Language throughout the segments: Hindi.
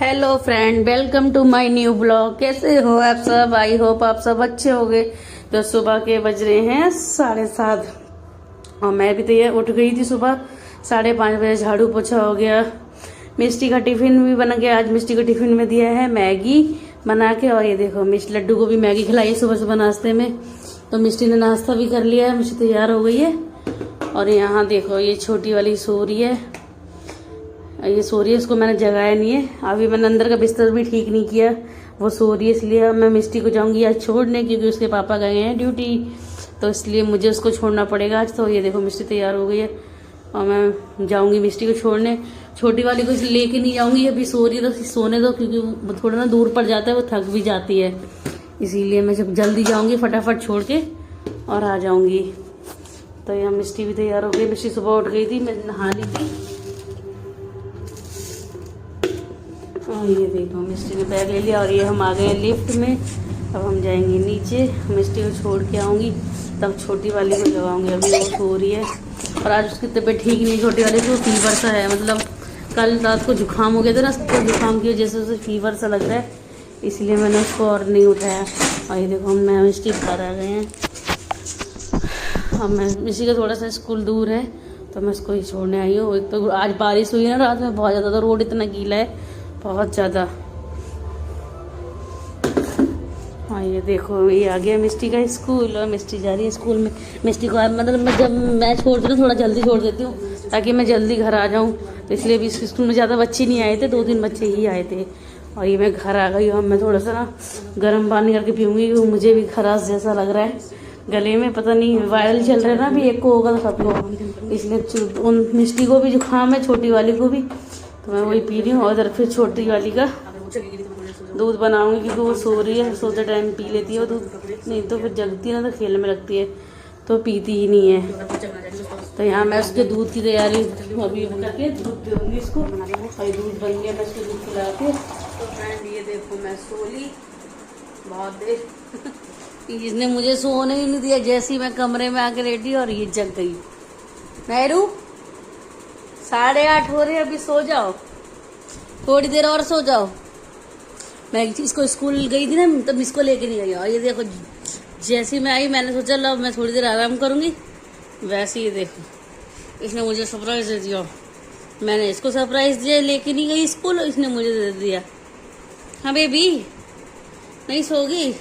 Hello friend, welcome to my new blog. कैसे हो आप सब? आई होप आप सब अच्छे होंगे। तो सुबह के बज रहे हैं 7:30 और मैं भी तैयार उठ गई थी सुबह 5:30 बजे। झाड़ू पोछा हो गया, मिष्टी का टिफिन भी बन गया। आज मिष्टी को टिफिन में दिया है मैगी बना के। और ये देखो मिष्टी लड्डू को भी मैगी खिलाई सुबह सुबह नाश्ते में। तो मिष्टी ने नाश्ता भी कर लिया है, मिष्टी तैयार हो गई है। और यहाँ देखो ये छोटी वाली सो रही है, ये सो रही है। इसको मैंने जगाया नहीं है, अभी मैंने अंदर का बिस्तर भी ठीक नहीं किया, वो सो रही है। इसलिए अब मैं मिष्टी को जाऊंगी आज छोड़ने, क्योंकि उसके पापा गए हैं ड्यूटी, तो इसलिए मुझे उसको छोड़ना पड़ेगा आज। तो ये देखो मिष्टी तैयार हो गई है और मैं जाऊंगी मिष्टी को छोड़ने। छोटी वाली को लेके नहीं जाऊंगी, अभी सो रही है तो सोने दो, क्योंकि वो थोड़ा ना दूर पड़ जाता है, वो थक भी जाती है। इसीलिए मैं जब जल्दी जाऊंगी फटाफट छोड़ के और आ जाऊंगी। तो यहाँ मिष्टी भी तैयार हो गई। मिष्टी सुबह उठ गई थी, मैं नहा ली थी। और ये देखो मिष्टी ने बैग ले लिया और ये हम आ गए लिफ्ट में। अब हम जाएंगे नीचे, मिष्टी को छोड़ के आऊँगी, तब छोटी वाली को लगाऊंगी। अभी वो सो रही है और आज उसकी तबीयत ठीक नहीं। छोटी वाली को फीवर सा है, मतलब कल रात को जुकाम हो गया था ना, तो जुकाम की वजह से उसे फीवर सा लग रहा है, इसलिए मैंने उसको और नहीं उठाया। और ये देखो हम मिष्टी बाहर आ गए हैं। अब मैं मिष्टी का थोड़ा सा स्कूल दूर है, तो मैं उसको ही छोड़ने आई हूँ। एक तो आज बारिश हुई है ना रात में बहुत ज़्यादा, तो रोड इतना गीला है बहुत ज़्यादा। हाँ ये देखो ये आ गया मिष्टी का स्कूल और मिष्टी जा रही है स्कूल में। मिष्टी को मतलब जब मैं छोड़ती हूँ थोड़ा जल्दी छोड़ देती हूँ, ताकि मैं जल्दी घर आ जाऊँ। तो इसलिए भी इस स्कूल में ज़्यादा बच्चे नहीं आए थे, 2-3 बच्चे ही आए थे। और ये मैं घर आ गई हूँ। मैं थोड़ा सा ना गर्म पानी करके पीऊँगी, क्योंकि मुझे भी खराश जैसा लग रहा है गले में। पता नहीं वायरल चल रहा है ना, अभी एक को होगा तो सबको, इसलिए उन मिष्टी को भी जुकाम है, छोटी वाली को भी। तो मैं वही पी रही हूँ। और इधर फिर छोटी वाली का दूध बनाऊंगी, क्योंकि वो सो रही है, सोते टाइम पी लेती है वो दूध, नहीं तो फिर जगती है ना तो खेलने में लगती है, तो पीती ही नहीं है। तो यहाँ मैं उसके दूध की तैयारी अभी करके दूध दूँगी इसको। और दूध बन गया, मैं उसको दूध पिला के। तो फ्रेंड ये देखो मैं सो ली बहुत देर। इसने मुझे सोने ही नहीं दिया, जैसे ही मैं कमरे में आके लेटी और ये जग गई। नहरू 8:30 हो रहे, अभी सो जाओ, थोड़ी देर और सो जाओ। मैं इसको स्कूल गई थी ना, तब इसको लेके नहीं गई। और ये देखो जैसे ही मैं आई, मैंने सोचा लो मैं थोड़ी देर आराम करूंगी, वैसे ही देखो इसने मुझे सरप्राइज दे दिया। मैंने इसको सरप्राइज दिया, लेके नहीं गई स्कूल, इसने मुझे दे दिया। हाँ बेबी नहीं सोगी?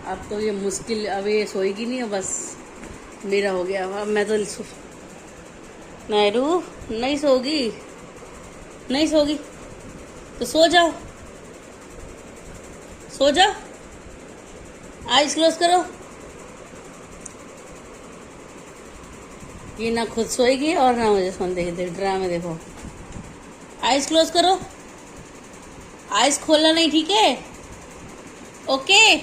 अब तो ये मुश्किल, अब ये सोएगी नहीं, बस मेरा हो गया। अब मैं तो नहरू नहीं सोगी, नहीं सोगी तो सो जाओ, सो जाओ, आइज क्लोज करो। ये ना खुद सोएगी और ना मुझे सोने देगी। ड्रामे देखो, आइज क्लोज करो, आइज खोलना नहीं, ठीक है? ओके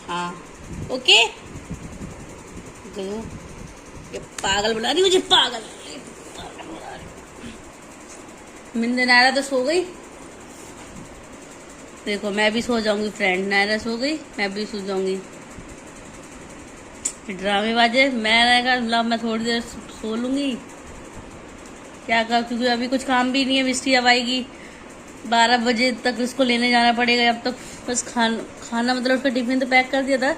हाँ ओके। ये पागल बना रही मुझे, पागल बना रही। मिंदे नायरा तो सो गई, देखो मैं भी सो जाऊंगी फ्रेंड। नायरा सो गई, मैं भी सो जाऊंगी। ड्रामे बाजे, मैं कहा मैं थोड़ी देर सो लूंगी, क्या कर, क्योंकि अभी कुछ काम भी नहीं है। मिष्टी अब आएगी 12 बजे तक, इसको लेने जाना पड़ेगा। अब तक बस खाना मतलब उसका टिफिन तो पैक कर दिया था,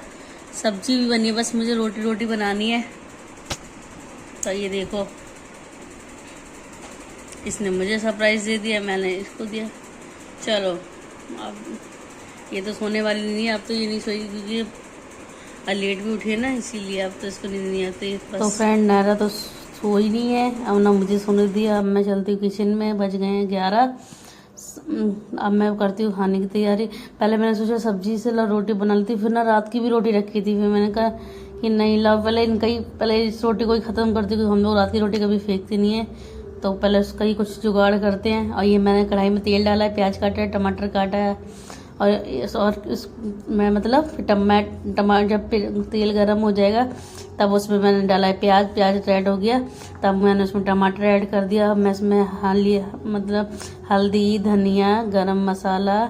सब्जी भी बनी है, बस मुझे रोटी बनानी है। तो ये देखो इसने मुझे सरप्राइज दे दिया, मैंने इसको दिया। चलो अब ये तो सोने वाली नहीं है, अब तो ये नहीं सोएगी, क्योंकि लेट भी उठे ना, इसीलिए अब तो इसको नींद नहीं आती। तो फ्रेंड नायरा तो सो ही नहीं है, अब ना मुझे सोने दिया। अब मैं चलती हूँ किचन में, बज गए हैं 11। अब मैं करती हूँ खाने की तैयारी। पहले मैंने सोचा सब्जी से रोटी बना लेती, फिर ना रात की भी रोटी रखी थी, फिर मैंने कहा कि नहीं लाओ पहले इस रोटी को ही ख़त्म करती, क्योंकि हम लोग रात की रोटी कभी फेंकती नहीं है, तो पहले उसका ही कुछ जुगाड़ करते हैं। और ये मैंने कढ़ाई में तेल डाला है, प्याज काटा है, टमाटर काटा है, और मैं मतलब टमाटर जब तेल गर्म हो जाएगा तब उसमें मैंने डाला है प्याज रेड हो गया, तब मैंने उसमें टमाटर ऐड कर दिया। मैं इसमें हल्दी, धनिया, गरम मसाला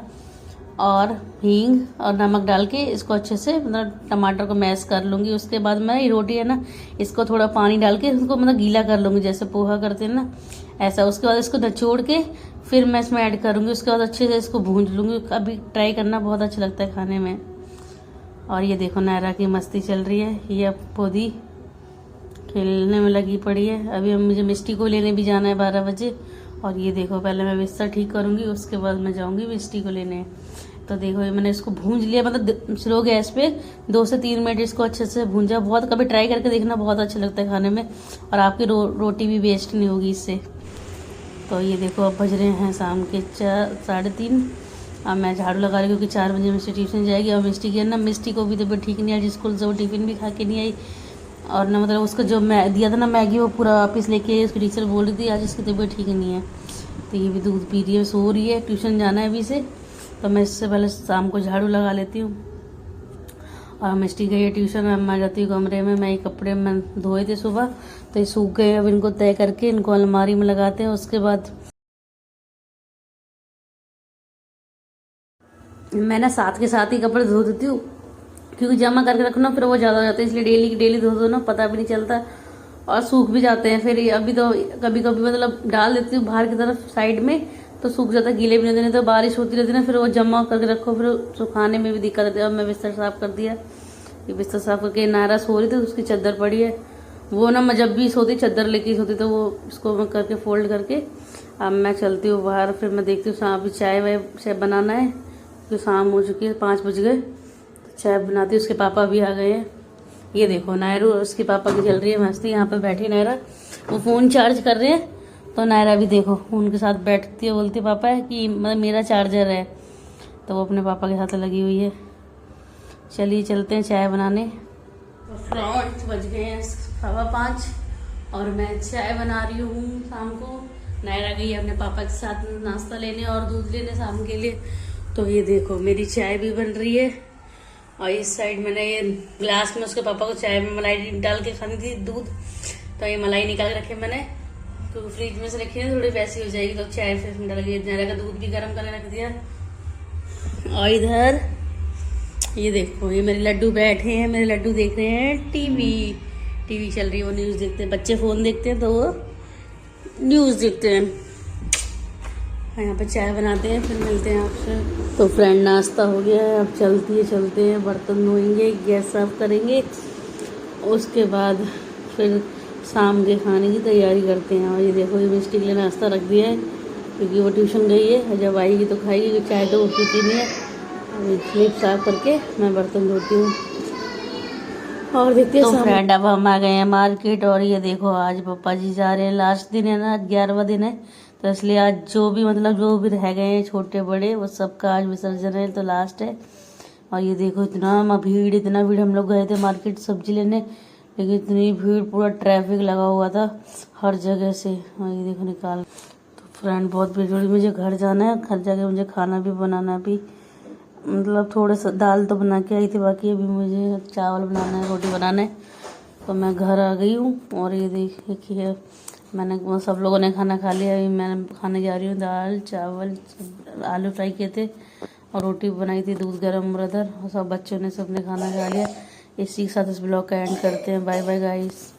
और हींग और नमक डाल के इसको अच्छे से मतलब टमाटर को मैश कर लूँगी। उसके बाद मैं ये रोटी है ना, इसको थोड़ा पानी डाल के इसको मतलब गीला कर लूँगी, जैसे पोहा करते हैं ना, ऐसा। उसके बाद इसको निचोड़ के फिर मैं इसमें ऐड करूँगी। उसके बाद अच्छे से इसको भूंज लूँगी। अभी ट्राई करना बहुत अच्छा लगता है खाने में। और ये देखो नायरा की मस्ती चल रही है। ये अब पोदी खेलने में लगी पड़ी है। अभी मुझे मिष्टी को लेने भी जाना है 12 बजे। और ये देखो पहले मैं बिस्तर ठीक करूँगी, उसके बाद मैं जाऊँगी मिष्टी को लेने। तो देखो ये मैंने इसको भूंज लिया, मतलब स्लो गैस पे 2 से 3 मिनट इसको अच्छे से भूंजा। बहुत कभी ट्राई करके देखना, बहुत अच्छा लगता है खाने में। और आपकी रोटी भी वेस्ट नहीं होगी इससे। तो ये देखो अब बज रहे हैं शाम के 3:30। अब मैं झाड़ू लगा रही हूँ क्योंकि 4 बजे मिष्टी ट्यूशन जाएगी। और मिष्टी की है ना, मिष्टी को भी तबीयत ठीक नहीं आई स्कूल से, वो टिफिन भी खा के नहीं आई। और ना मतलब उसका जो मैं दिया था ना मैगी, वो पूरा वापस लेके आई। उसकी टीचर बोल रही थी आज इसकी तबीयत ठीक नहीं है। तो ये भी दूध पी रही है, सो रही है। ट्यूशन जाना है अभी से, तो मैं इससे पहले शाम को झाड़ू लगा लेती हूँ। और मिष्टी गई है ट्यूशन। मैं जाती हूँ कमरे में। मैं ये कपड़े मैं धोए थे सुबह, तो ये सूख गए। अब इनको तय करके इनको अलमारी में लगाते हैं। उसके बाद मैं ना साथ के साथ ही कपड़े धो देती हूँ, क्योंकि जमा करके रखना फिर वो ज़्यादा हो जाता है। इसलिए डेली धो दो ना, पता भी नहीं चलता और सूख भी जाते हैं। फिर अभी तो कभी कभी मतलब डाल देती हूँ बाहर की तरफ साइड में, तो सूख जाता है, गीले भी नहीं देने। तो बारिश होती रहती है ना, फिर वो जमा करके रखो, फिर सुखाने में भी दिक्कत रहती है। अब मैं बिस्तर साफ कर दिया। ये बिस्तर साफ करके नायरा सो रही थी, उसकी चादर पड़ी है। वो ना मैं जब भी सोती चादर लेके सोती, तो वो इसको मैं करके फोल्ड करके अब मैं चलती हूँ बाहर। फिर मैं देखती हूँ शाम चाय वाय बनाना है, क्योंकि शाम हो चुकी है, 5 बज गए। चाय बनाती हूँ। उसके पापा भी आ गए हैं। ये देखो नायरू और उसके पापा की चल रही है मस्ती। यहाँ पे बैठी नायरा, वो फ़ोन चार्ज कर रहे हैं। तो नायरा भी देखो उनके साथ बैठती है, बोलती पापा है कि मतलब मेरा चार्जर है। तो वो अपने पापा के साथ लगी हुई है। चलिए चलते हैं चाय बनाने। तो फ्रेंड्स बज गए हैं 5:15 और मैं चाय बना रही हूँ शाम को। नायरा गई अपने पापा के साथ नाश्ता लेने और दूध लेने शाम के लिए। तो ये देखो मेरी चाय भी बन रही है। और इस साइड मैंने ये ग्लास में उसके पापा को चाय में मलाई डाल के खानी थी, दूध। तो ये मलाई निकाल के रखे मैंने, क्योंकि फ्रिज में से रखी है थोड़ी वैसी हो जाएगी। तो चाय फिर डाल के नायरा का दूध भी गर्म करने रख दिया। और इधर ये देखो ये मेरे लड्डू बैठे हैं। मेरे लड्डू देख रहे हैं टीवी चल रही है, वो न्यूज़ देखते हैं। बच्चे फ़ोन देखते हैं तो वो न्यूज़ देखते हैं। यहाँ पे चाय बनाते हैं, फिर मिलते हैं आपसे। तो फ्रेंड नाश्ता हो गया है, अब चलते हैं बर्तन धोएंगे, गैस साफ करेंगे। उसके बाद फिर शाम के खाने की तैयारी करते हैं। और ये देखो ये मिष्टी के लिए नाश्ता रख दिया है, क्योंकि वो ट्यूशन गई है। जब आएगी तो खाएगी, चाय तो उसकी पीनी है। अभी स्लीप साफ करके मैं बर्तन धोती हूँ और देखते हैं। तो फ्रेंड अब हम आ गए हैं मार्केट। और ये देखो आज पापा जी जा रहे हैं, लास्ट दिन है ना, 11वां दिन है। तो इसलिए आज जो भी रह गए हैं छोटे बड़े, वो सबका आज विसर्जन है, तो लास्ट है। और ये देखो इतना भीड़ हम लोग गए थे मार्केट सब्जी लेने, लेकिन इतनी भीड़, पूरा ट्रैफिक लगा हुआ था हर जगह से। और ये देखो निकाल। तो फ्रेंड बहुत भीड़ हुई। मुझे घर जाना है, घर जाके मुझे खाना भी बनाना है। अभी मतलब थोड़ा सा दाल तो बना के आई थी, बाकी अभी मुझे चावल बनाना है, रोटी बनाना है। तो मैं घर आ गई हूँ। और ये देखिए मैंने सब लोगों ने खाना खा लिया। अभी मैं खाने जा रही हूँ दाल चावल, आलू फ्राई किए थे और रोटी बनाई थी, दूध गर्म ब्रदर। और सब बच्चों ने सबने खाना खा लिया। इसी के साथ इस ब्लॉग का एंड करते हैं। Bye bye guys.